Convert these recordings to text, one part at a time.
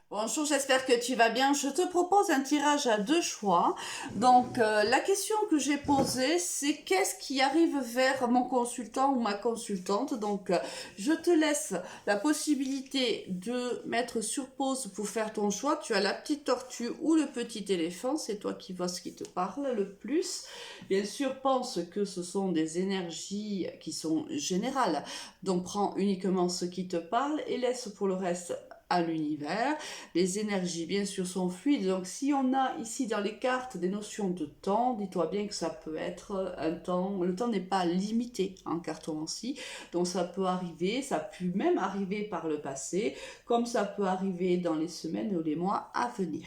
Bonjour, j'espère que tu vas bien. Je te propose un tirage à deux choix. Donc, la question que j'ai posée, c'est qu'est-ce qui arrive vers mon consultant ou ma consultante. Donc, je te laisse la possibilité de mettre sur pause pour faire ton choix. Tu as la petite tortue ou le petit éléphant. C'est toi qui vois ce qui te parle le plus. Bien sûr, pense que ce sont des énergies qui sont générales. Donc, prends uniquement ce qui te parle et laisse pour le reste à l'univers. Les énergies, bien sûr, sont fluides. Donc, si on a ici dans les cartes des notions de temps, dis-toi bien que ça peut être un temps. Le temps n'est pas limité en cartomancie. Donc, ça peut arriver, ça a pu même arriver par le passé, comme ça peut arriver dans les semaines ou les mois à venir.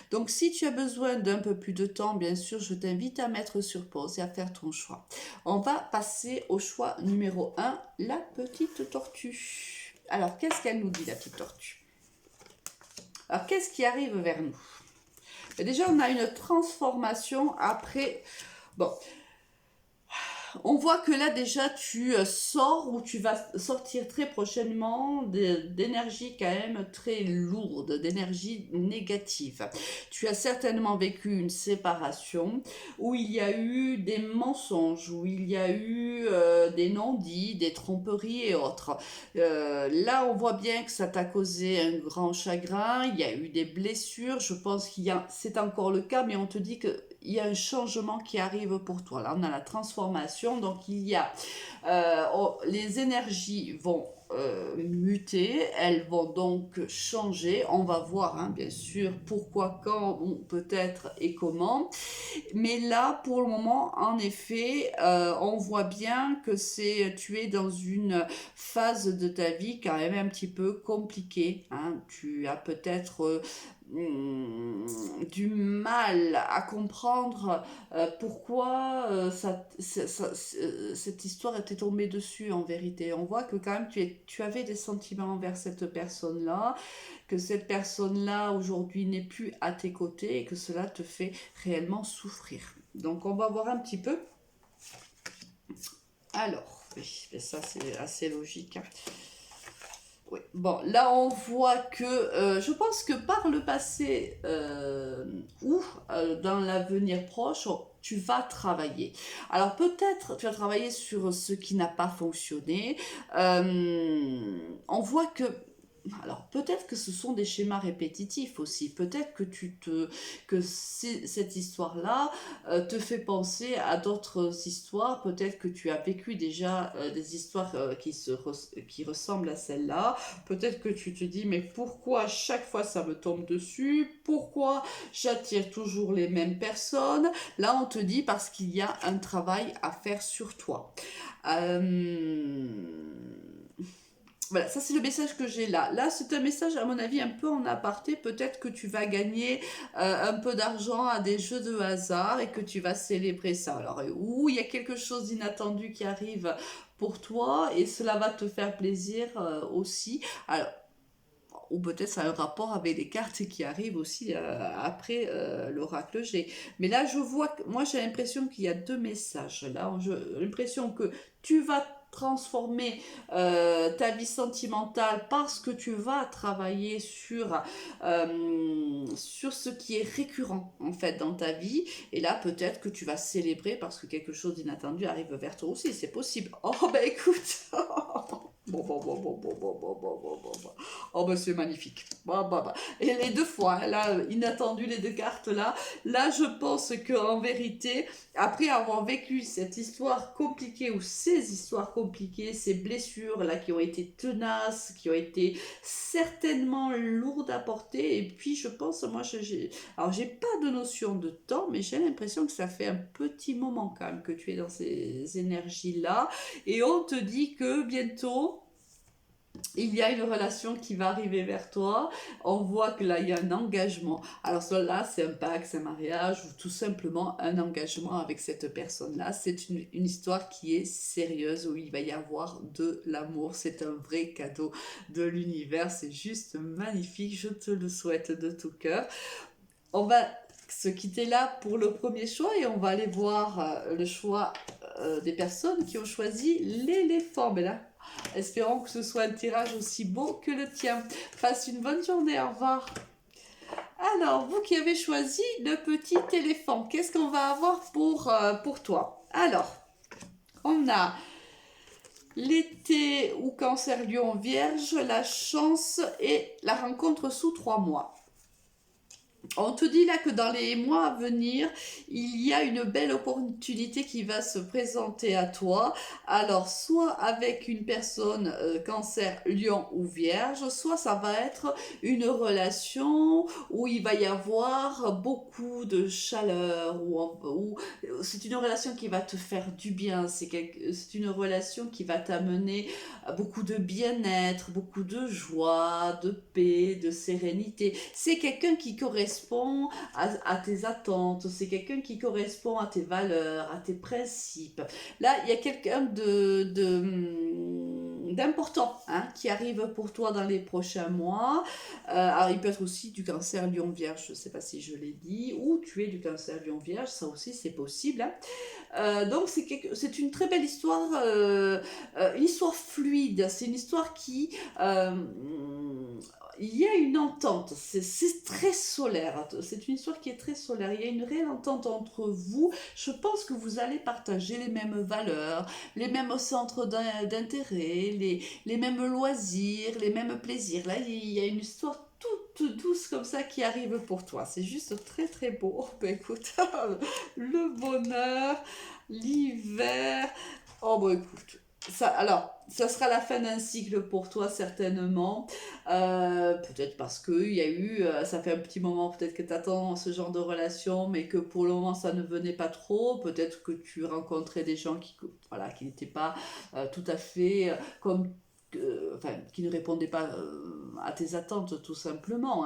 Donc, si tu as besoin d'un peu plus de temps, bien sûr, je t'invite à mettre sur pause et à faire ton choix. On va passer au choix numéro un, la petite tortue. Alors, qu'est-ce qu'elle nous dit, la petite tortue? Alors, qu'est-ce qui arrive vers nous? Déjà, on a une transformation après. Bon, on voit que là déjà tu sors ou tu vas sortir très prochainement d'énergie quand même très lourde, d'énergie négative. Tu as certainement vécu une séparation où il y a eu des mensonges, où il y a eu des non-dits, des tromperies et autres. Là, on voit bien que ça t'a causé un grand chagrin, il y a eu des blessures, je pense c'est encore le cas, mais on te dit que il y a un changement qui arrive pour toi. Là, on a la transformation. Donc, les énergies vont muter, elles vont donc changer. On va voir, hein, bien sûr, pourquoi, quand, peut-être et comment. Mais là, pour le moment, en effet, on voit bien que tu es dans une phase de ta vie quand même un petit peu compliquée. Hein. Tu as peut-être du mal à comprendre pourquoi cette histoire était tombée dessus en vérité. On voit que quand même tu avais des sentiments envers cette personne-là, que cette personne-là aujourd'hui n'est plus à tes côtés et que cela te fait réellement souffrir. Donc on va voir un petit peu. Alors, oui, mais ça c'est assez logique. Hein. Oui. Bon, là on voit que je pense que par le passé ou dans l'avenir proche, tu vas travailler. Alors peut-être tu vas travailler sur ce qui n'a pas fonctionné. On voit que alors peut-être que ce sont des schémas répétitifs aussi. Peut-être que cette histoire-là te fait penser à d'autres histoires. Peut-être que tu as vécu déjà des histoires qui ressemblent à celle-là. Peut-être que tu te dis mais pourquoi chaque fois ça me tombe dessus? Pourquoi j'attire toujours les mêmes personnes? Là on te dit parce qu'il y a un travail à faire sur toi. Euh, voilà, ça c'est le message que j'ai là. Là, c'est un message, à mon avis, un peu en aparté. Peut-être que tu vas gagner un peu d'argent à des jeux de hasard et que tu vas célébrer ça. Alors, ou il y a quelque chose d'inattendu qui arrive pour toi et cela va te faire plaisir aussi. Alors, ou peut-être ça a un rapport avec les cartes qui arrivent aussi après l'oracle G. Mais là, je vois, moi j'ai l'impression qu'il y a deux messages. Là, j'ai l'impression que tu vas transformer ta vie sentimentale parce que tu vas travailler sur ce qui est récurrent en fait dans ta vie. Et là, peut-être que tu vas célébrer parce que quelque chose d'inattendu arrive vers toi aussi. C'est possible. Oh, ben écoute. Bon. Oh, ben c'est magnifique. Bah. Et les deux fois, hein, là, inattendu, les deux cartes là. Là, je pense qu'en vérité, après avoir vécu cette histoire compliquée ou ces histoires compliquées, ces blessures là qui ont été tenaces, qui ont été certainement lourdes à porter, et puis je pense, moi, alors j'ai pas de notion de temps, mais j'ai l'impression que ça fait un petit moment quand même que tu es dans ces énergies là, et on te dit que bientôt il y a une relation qui va arriver vers toi. On voit que là, il y a un engagement. Alors, cela, c'est un pacte, c'est un mariage ou tout simplement un engagement avec cette personne-là. C'est une histoire qui est sérieuse où il va y avoir de l'amour. C'est un vrai cadeau de l'univers. C'est juste magnifique. Je te le souhaite de tout cœur. On va se quitter là pour le premier choix et on va aller voir le choix des personnes qui ont choisi l'éléphant. Mais là, Espérons que ce soit un tirage aussi beau que le tien. Passe une bonne journée, au revoir. Alors, vous qui avez choisi le petit éléphant, qu'est-ce qu'on va avoir pour toi? Alors, on a l'été ou cancer lion vierge, la chance et la rencontre sous 3 mois. On te dit là que dans les mois à venir, il y a une belle opportunité qui va se présenter à toi. Alors, soit avec une personne cancer, lion ou vierge, soit ça va être une relation où il va y avoir beaucoup de chaleur, ou c'est une relation qui va te faire du bien, c'est une relation qui va t'amener beaucoup de bien-être, beaucoup de joie, de paix, de sérénité. C'est quelqu'un qui correspond à tes attentes, c'est quelqu'un qui correspond à tes valeurs, à tes principes. Là, il y a quelqu'un d'important qui arrive pour toi dans les prochains mois. Alors, il peut être aussi du cancer lion vierge, je ne sais pas si je l'ai dit, ou tu es du cancer lion vierge, ça aussi c'est possible. Donc c'est une très belle histoire, une histoire fluide, c'est une histoire qui... il y a une entente, c'est très solaire, c'est une histoire qui est très solaire, il y a une réelle entente entre vous, je pense que vous allez partager les mêmes valeurs, les mêmes centres d'intérêt, les mêmes loisirs, les mêmes plaisirs. Là, il y a une histoire toute douce comme ça qui arrive pour toi. C'est juste très très beau. Oh, ben écoute, le bonheur, l'hiver. Oh ben écoute. Ça sera la fin d'un cycle pour toi certainement. Peut-être parce que il y a eu, ça fait un petit moment peut-être que tu attends ce genre de relation, mais que pour le moment ça ne venait pas trop. Peut-être que tu rencontrais des gens qui n'étaient pas tout à fait comme qui ne répondaient pas à tes attentes tout simplement.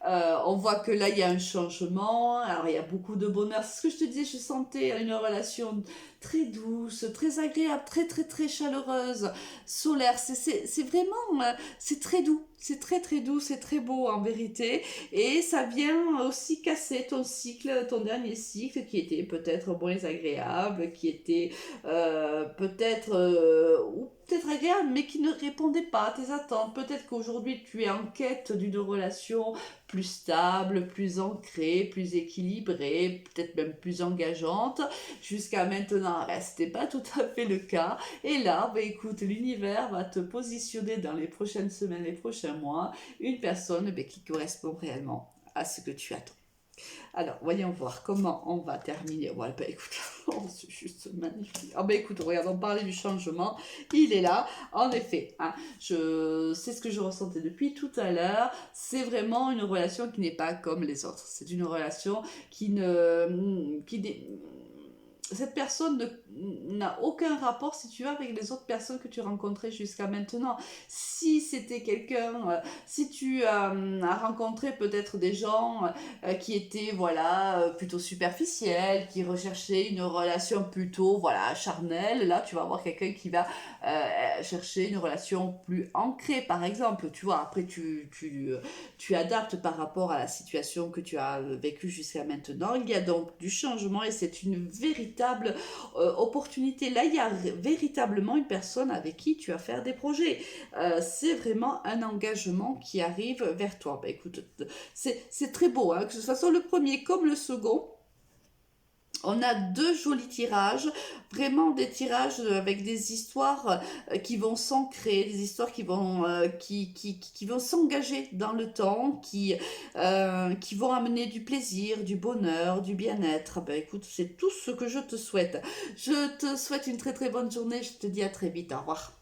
On voit que là il y a un changement, alors il y a beaucoup de bonheur. C'est ce que je te disais, je sentais une relation très douce, très agréable, très très très chaleureuse, solaire. C'est vraiment, c'est très doux. C'est très très doux, c'est très beau en vérité. Et ça vient aussi casser ton cycle, ton dernier cycle qui était peut-être moins agréable, qui était ou peut-être agréable, mais qui ne répondait pas à tes attentes. Peut-être qu'aujourd'hui tu es en quête d'une relation plus stable, plus ancrée, plus équilibrée, peut-être même plus engageante. Jusqu'à maintenant, c'était pas tout à fait le cas. Et là, bah, écoute, l'univers va te positionner dans les prochaines semaines, les prochains mois, une personne qui correspond réellement à ce que tu attends. Alors, voyons voir comment on va terminer. Ouais, bah écoute, oh, c'est juste magnifique. Ah bah écoute, regarde, on parlait du changement, il est là. En effet, c'est ce que je ressentais depuis tout à l'heure. C'est vraiment une relation qui n'est pas comme les autres. C'est une relation cette personne n'a aucun rapport, si tu veux, avec les autres personnes que tu rencontrais jusqu'à maintenant. Si c'était quelqu'un, si tu as rencontré peut-être des gens qui étaient, voilà, plutôt superficiels, qui recherchaient une relation plutôt, voilà, charnelle, là, tu vas avoir quelqu'un qui va chercher une relation plus ancrée, par exemple. Tu vois, après, tu adaptes par rapport à la situation que tu as vécue jusqu'à maintenant. Il y a donc du changement et c'est une véritable opportunité. Là, il y a véritablement une personne avec qui tu vas faire des projets. C'est vraiment un engagement qui arrive vers toi. Bah, écoute, c'est très beau, que ce soit le premier comme le second. On a deux jolis tirages, vraiment des tirages avec des histoires qui vont s'ancrer, des histoires qui vont, qui vont s'engager dans le temps, qui vont amener du plaisir, du bonheur, du bien-être. Ben, écoute, c'est tout ce que je te souhaite. Je te souhaite une très très bonne journée, je te dis à très vite, au revoir.